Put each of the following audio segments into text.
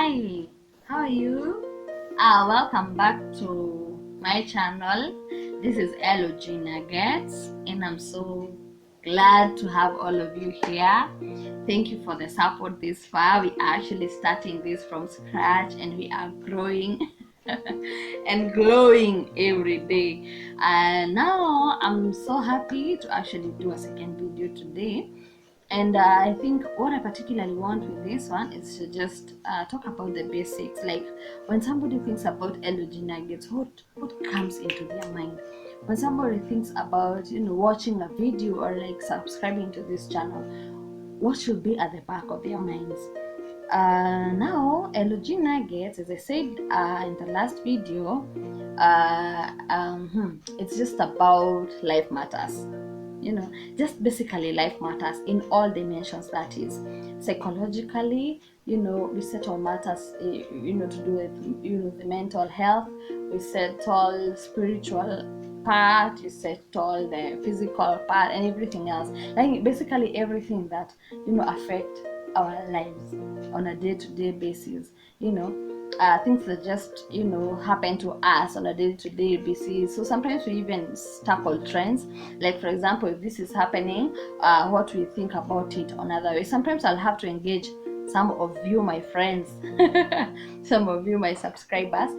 Hi, how are you? Welcome back to my channel. This is LOG Nuggets, and I'm so glad to have all of you here. Thank you for the support this far. We are actually starting this from scratch, and we are growing and glowing every day. And now I'm so happy to actually do a second video today. And I think what I particularly want with this one is to just talk about the basics. Like when somebody thinks about LOG Nuggets, what comes into their mind? When somebody thinks about watching a video or like subscribing to this channel, what should be at the back of their minds? Now LOG Nuggets, as I said in the last video, it's just about life matters. Just basically life matters in all dimensions. That is psychologically, we settle matters to do with the mental health. We settle spiritual part, we settle the physical part, and everything else, like basically everything that affect our lives on a day-to-day basis. Things that just happen to us on a day-to-day basis. So sometimes we even tackle trends, like for example, if this is happening, what we think about it another way. Sometimes I'll have to engage some of you, my friends, some of you, my subscribers,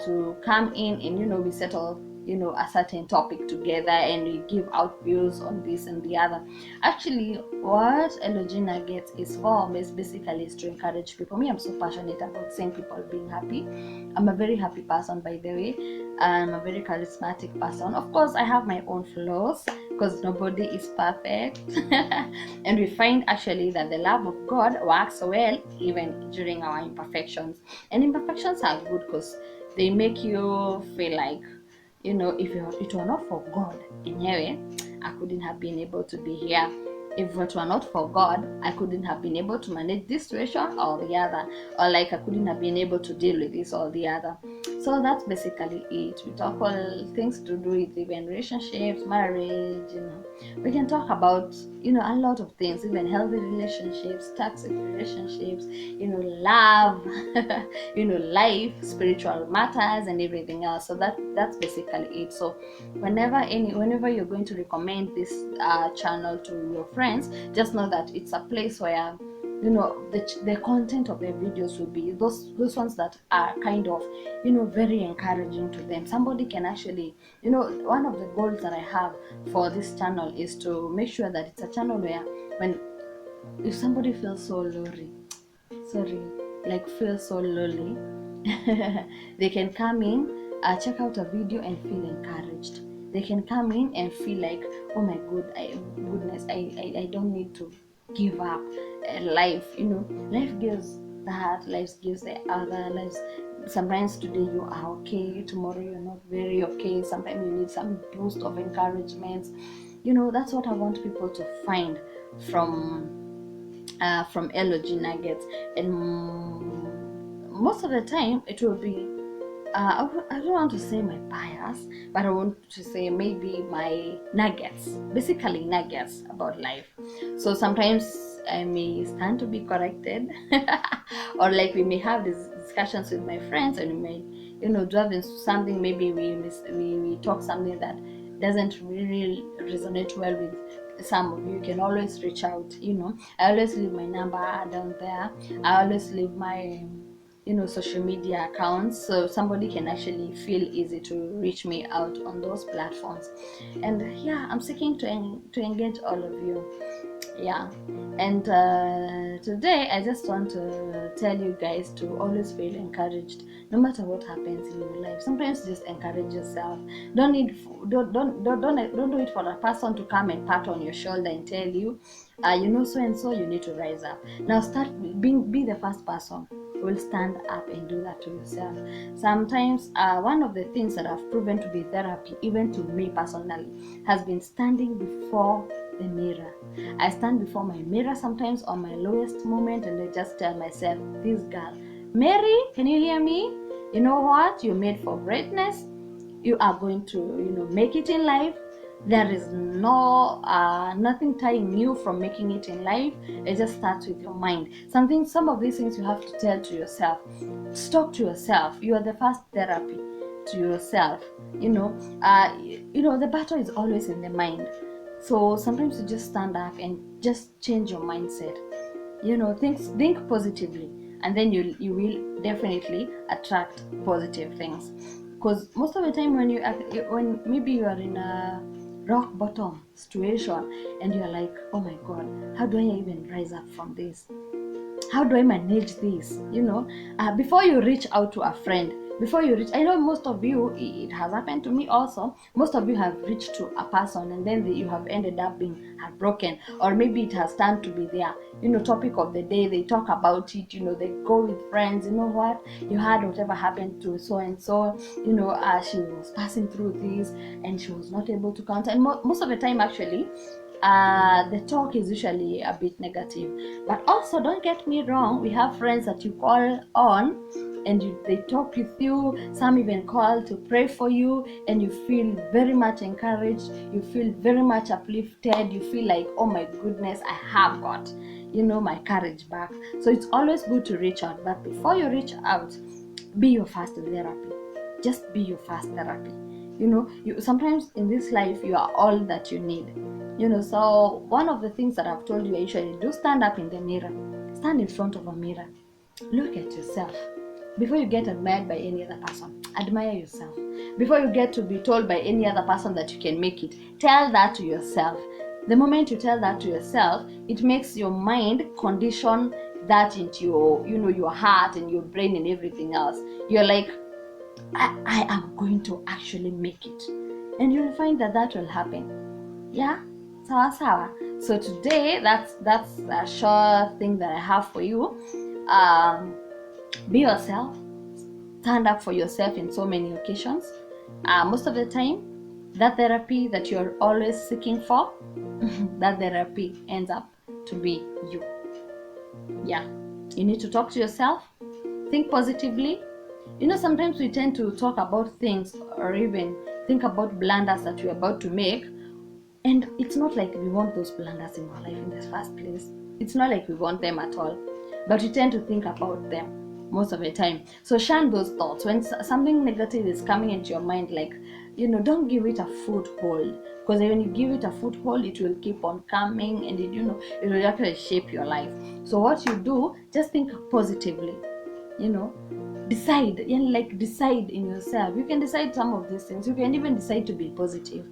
to come in and we settle a certain topic together, and we give out views on this and the other. Actually, what LOG Nuggets is for is basically is to encourage people. Me, I'm so passionate about seeing people being happy. I'm a very happy person, by the way. I'm a very charismatic person. Of course, I have my own flaws because nobody is perfect. And we find actually that the love of God works well even during our imperfections. And imperfections are good because they make you feel like, if it were not for God, anyway, I couldn't have been able to be here. If it were not for God, I couldn't have been able to manage this situation or the other, or like I couldn't have been able to deal with this or the other. So that's basically it. We talk all things to do with even relationships, marriage. We can talk about a lot of things, even healthy relationships, toxic relationships, love, life, spiritual matters, and everything else. So that's basically it. So whenever you're going to recommend this channel to your friends, just know that it's a place where the content of their videos will be those ones that are kind of very encouraging to them. Somebody can actually, one of the goals that I have for this channel is to make sure that it's a channel where if somebody feels so lonely, feels so lonely, they can come in, check out a video and feel encouraged. They can come in and feel like, oh my goodness, I don't need to give up. Life, life gives that, life gives the other. Life, sometimes today you are okay, tomorrow you're not very okay. Sometimes you need some boost of encouragement. That's what I want people to find from LOG Nuggets. And most of the time it will be I don't want to say my bias, but I want to say maybe my nuggets, basically nuggets about life. So sometimes I may stand to be corrected, or like we may have these discussions with my friends, and we may, delve into something. Maybe we talk something that doesn't really resonate well with some of you. You can always reach out. I always leave my number down there. I always leave my social media accounts, so somebody can actually feel easy to reach me out on those platforms. And yeah, I'm seeking to engage all of you. Yeah. And today I just want to tell you guys to always feel encouraged no matter what happens in your life. Sometimes just encourage yourself. Don't do it for a person to come and pat on your shoulder and tell you so and so, you need to rise up. Now start be the first person who will stand up and do that to yourself. Sometimes one of the things that have proven to be therapy, even to me personally, has been standing before the mirror. I stand before my mirror sometimes on my lowest moment, and I just tell myself, this girl, Mary, can you hear me? You know what? You're made for greatness. You are going to, make it in life. There is nothing tying you from making it in life. It just starts with your mind. Some of these things you have to tell to yourself. Talk to yourself. You are the first therapy to yourself. The battle is always in the mind. So sometimes you just stand up and just change your mindset. Think positively, and then you will definitely attract positive things. Because most of the time when maybe you are in a rock bottom situation and you're like, oh my god, how do I even rise up from this? How do I manage this? Before you reach out to a friend, I know most of you, it has happened to me also. Most of you have reached to a person and then you have ended up being heartbroken, or maybe it has turned to be their, topic of the day. They talk about it, they go with friends. You know what? You heard whatever happened to so and so. She was passing through this and she was not able to counter. And most of the time, actually, the talk is usually a bit negative. But also, don't get me wrong, we have friends that you call on and they talk with you. Some even call to pray for you, and you feel very much encouraged, you feel very much uplifted, you feel like, oh my goodness, I have got my courage back. So it's always good to reach out, but before you reach out, be your first therapy. Just be your first therapy. You sometimes in this life, you are all that you need. So one of the things that I've told you, I usually do, stand up in the mirror. Stand in front of a mirror. Look at yourself. Before you get admired by any other person, admire yourself. Before you get to be told by any other person that you can make it, tell that to yourself. The moment you tell that to yourself, it makes your mind condition that into your heart and your brain and everything else. You're like, I am going to actually make it. And you'll find that will happen. Yeah? Sawa sawa. So today, that's a short thing that I have for you. Be yourself. Stand up for yourself in so many occasions. Most of the time, that therapy that you're always seeking for, that therapy ends up to be you. Yeah. You need to talk to yourself. Think positively. Sometimes we tend to talk about things or even think about blunders that we're about to make, and it's not like we want those blunders in our life in the first place. It's not like we want them at all, but we tend to think about them most of the time. So shun those thoughts. When something negative is coming into your mind, like, don't give it a foothold, because when you give it a foothold, it will keep on coming, and it will actually shape your life. So what you do, just think positively. Decide decide in yourself. You can decide some of these things. You can even decide to be positive.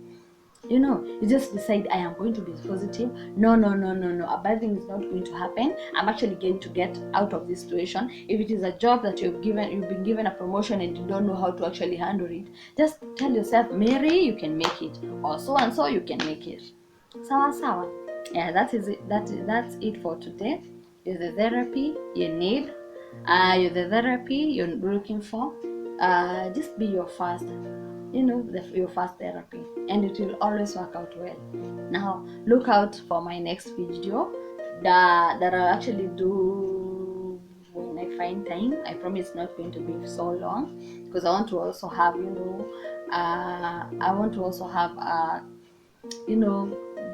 You just decide, I am going to be positive. No, a bad thing is not going to happen. I'm actually going to get out of this situation. If it is a job that you've been given a promotion and you don't know how to actually handle it, just tell yourself, Mary, you can make it, or so and so, you can make it. Sawa sawa. Yeah, that's it for today. You're the therapy you need. You're the therapy you're looking for. Just be your first, your first therapy, and it will always work out well. Now, look out for my next video that I'll actually do when I find time. I promise it's not going to be so long, because I want to also have,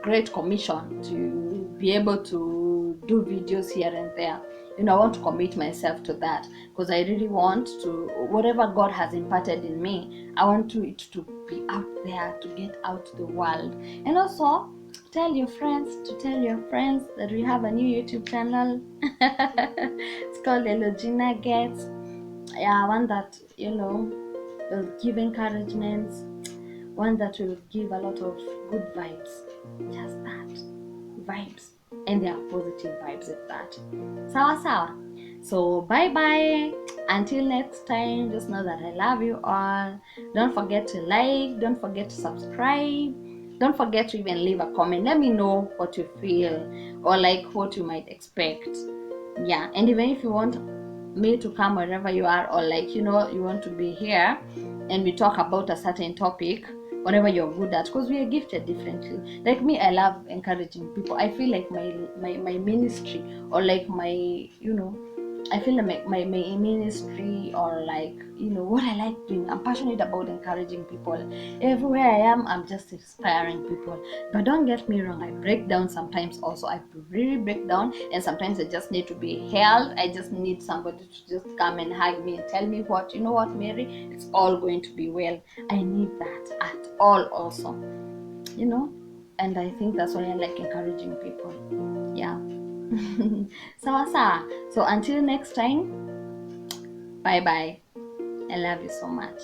great commission to be able to do videos here and there. I want to commit myself to that, because I really want to, whatever God has imparted in me, I want it to be out there, to get out to the world. And also tell your friends that we have a new YouTube channel. It's called Nugget. Yeah, one that will give encouragements, one that will give a lot of good vibes. Just that. Vibes. And they are positive vibes at that. Sawa sawa. So bye bye. Until next time, just know that I love you all. Don't forget to like, don't forget to subscribe. Don't forget to even leave a comment. Let me know what you feel, or like what you might expect. Yeah, and even if you want me to come wherever you are, or like you want to be here and we talk about a certain topic, whatever you're good at, because we are gifted differently. Like me, I love encouraging people. I feel like my ministry, or like my I feel like my ministry, or like, what I like doing, I'm passionate about encouraging people. Everywhere I am, I'm just inspiring people. But don't get me wrong, I break down sometimes also. I really break down, and sometimes I just need to be held. I just need somebody to just come and hug me and tell me, what, you know what, Mary, it's all going to be well. I need that at all also, you know. And I think that's why I like encouraging people. Yeah. Sawa sawa. So until next time, bye bye. I love you so much.